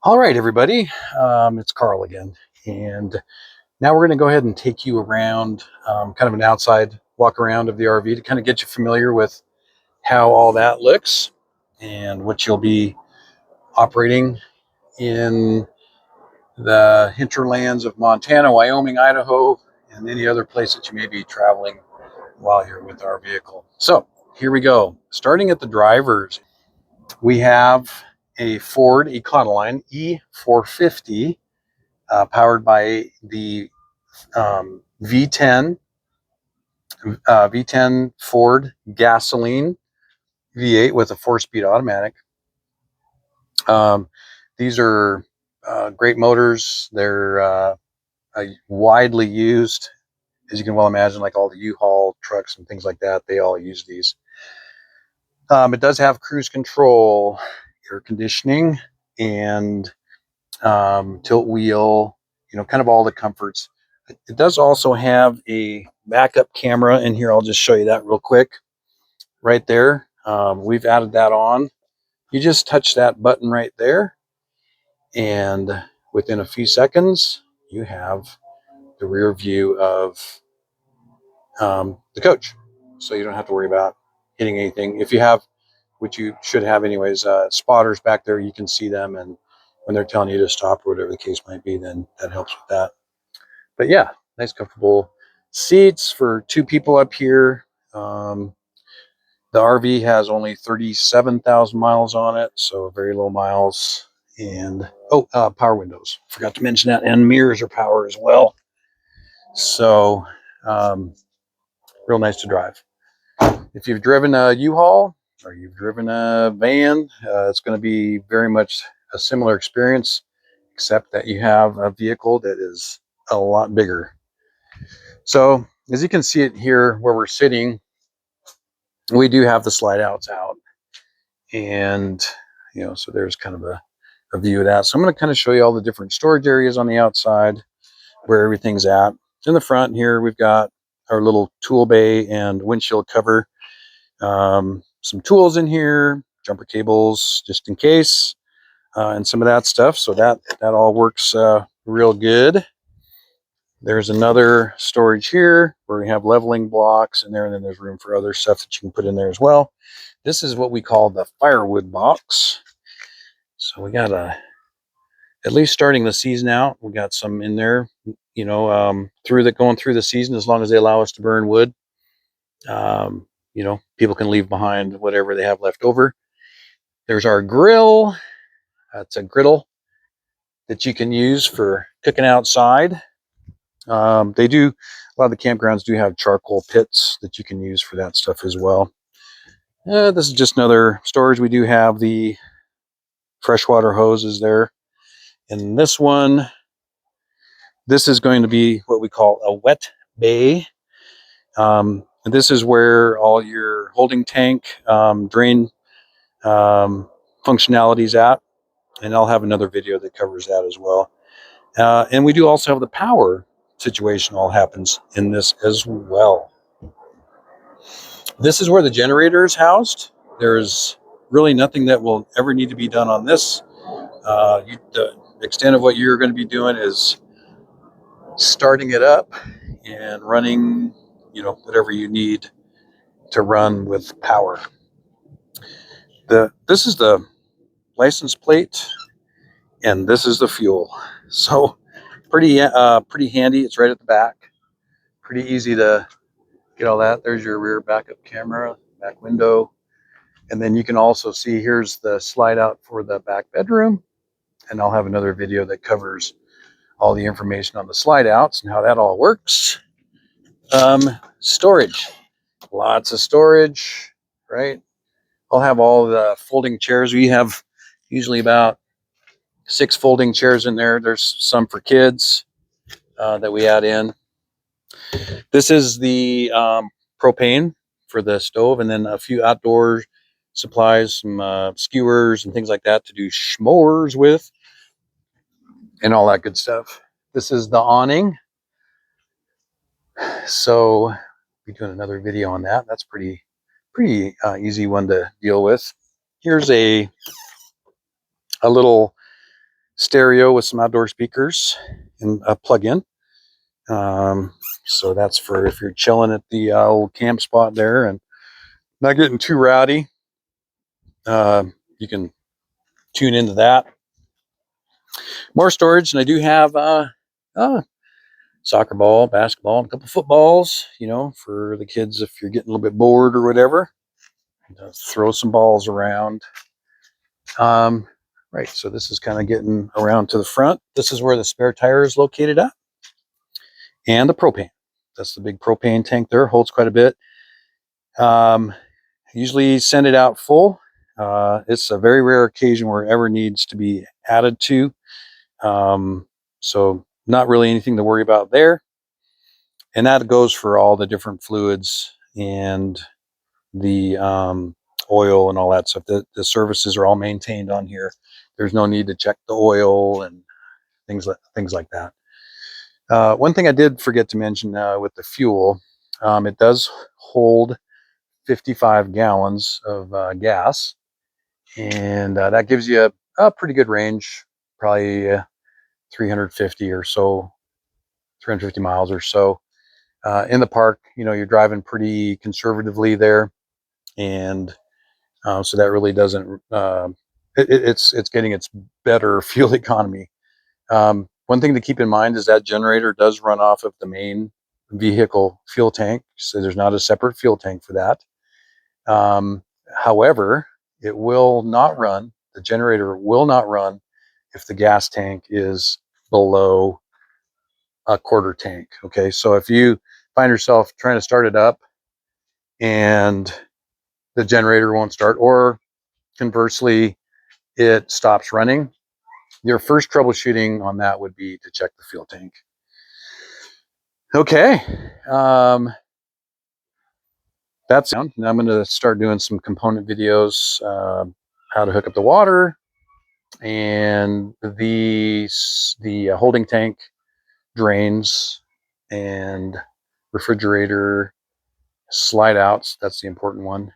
All right, everybody, it's Carl again, and now we're going to go ahead and take you around, kind of an outside walk around of the RV to kind of get you familiar with how all that looks and what you'll be operating in the hinterlands of Montana, Wyoming, Idaho, and any other place that you may be traveling while you're with our vehicle. So here we go. Starting at the drivers, we have a Ford Econoline E450, powered by the V10 V10 Ford gasoline V8 with a 4-speed automatic. Um, these are great motors. They're widely used, as you can well imagine, like all the U-Haul trucks and things like that. They all use these. It does have cruise control, air conditioning, and tilt wheel, kind of all the comforts. It does also have a backup camera in here. I'll just show you that real quick right there. We've added that on. You just touch that button right there, and within a few seconds, you have the rear view of the coach. So you don't have to worry about hitting anything. If you have, which you should have anyways, spotters back there, you can see them, and when they're telling you to stop or whatever the case might be, then that helps with that. But yeah, nice comfortable seats for two people up here. The RV has only 37,000 miles on it, so very low miles. And power windows. Forgot to mention that, and mirrors are power as well. So um, real nice to drive. If you've driven a U-Haul or you've driven a van, it's going to be very much a similar experience, except that you have a vehicle that is a lot bigger. So as you can see it here where we're sitting, we do have the slide outs out. And, so there's kind of a view of that. So I'm going to kind of show you all the different storage areas on the outside, where everything's at. In the front here, we've got our little tool bay and windshield cover. Some tools in here, jumper cables, just in case, and some of that stuff. So that all works real good. There's another storage here where we have leveling blocks in there, and then there's room for other stuff that you can put in there as well. This is what we call the firewood box. So we got at least starting the season out, we got some in there, going through the season, as long as they allow us to burn wood. People can leave behind whatever they have left over. There's our grill. That's a griddle that you can use for cooking outside. A lot of the campgrounds do have charcoal pits that you can use for that stuff as well. This is just another storage. We do have the freshwater hoses there. And this is going to be what we call a wet bay. And this is where all your holding tank, drain functionalities at. And I'll have another video that covers that as well. And we do also have the power situation all happens in this as well. This is where the generator is housed. There's really nothing that will ever need to be done on this. The extent of what you're going to be doing is starting it up and running, whatever you need to run with power. This is the license plate, and this is the fuel. So pretty handy. It's right at the back. Pretty easy to get all that. There's your rear backup camera, back window. And then you can also see here's the slide out for the back bedroom. And I'll have another video that covers all the information on the slide outs and how that all works. Storage. Lots of storage, right? I'll have all the folding chairs. We have usually about 6 folding chairs in there. There's some for kids that we add in. This is the propane for the stove, and then a few outdoor supplies, some skewers and things like that to do s'mores with, and all that good stuff. This is the awning. So we're doing another video on that. That's pretty easy one to deal with. Here's a little stereo with some outdoor speakers and a plug-in. So that's for if you're chilling at the old camp spot there and not getting too rowdy. You can tune into that. More storage, and I do have soccer ball, basketball, and a couple footballs, you know, for the kids if you're getting a little bit bored or whatever. Throw some balls around. Right, so this is kind of getting around to the front. This is where the spare tire is located at. And the propane. That's the big propane tank there, holds quite a bit. Usually send it out full. It's a very rare occasion where it ever needs to be added to. So not really anything to worry about there. And that goes for all the different fluids and the oil and all that stuff. The services are all maintained on here. There's no need to check the oil and things like that. One thing I did forget to mention with the fuel, it does hold 55 gallons of gas, and that gives you a pretty good range, probably 350 or so, 350 miles or so. In the park, you know, you're driving pretty conservatively there, and so that really doesn't. It's getting its better fuel economy. One thing to keep in mind is that generator does run off of the main vehicle fuel tank, so there's not a separate fuel tank for that. However, it will not run. The generator will not run if the gas tank is below a quarter tank. Okay, so if you find yourself trying to start it up and the generator won't start, or conversely, it stops running, your first troubleshooting on that would be to check the fuel tank. Okay, that's sound. Now I'm going to start doing some component videos, how to hook up the water and the holding tank drains and refrigerator slide outs. That's the important one.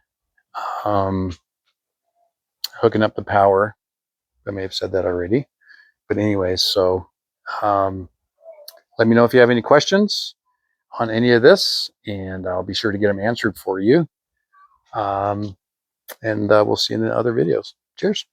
Hooking up the power. I may have said that already, but anyways, so let me know if you have any questions on any of this, and I'll be sure to get them answered for you. And we'll see you in the other videos. Cheers.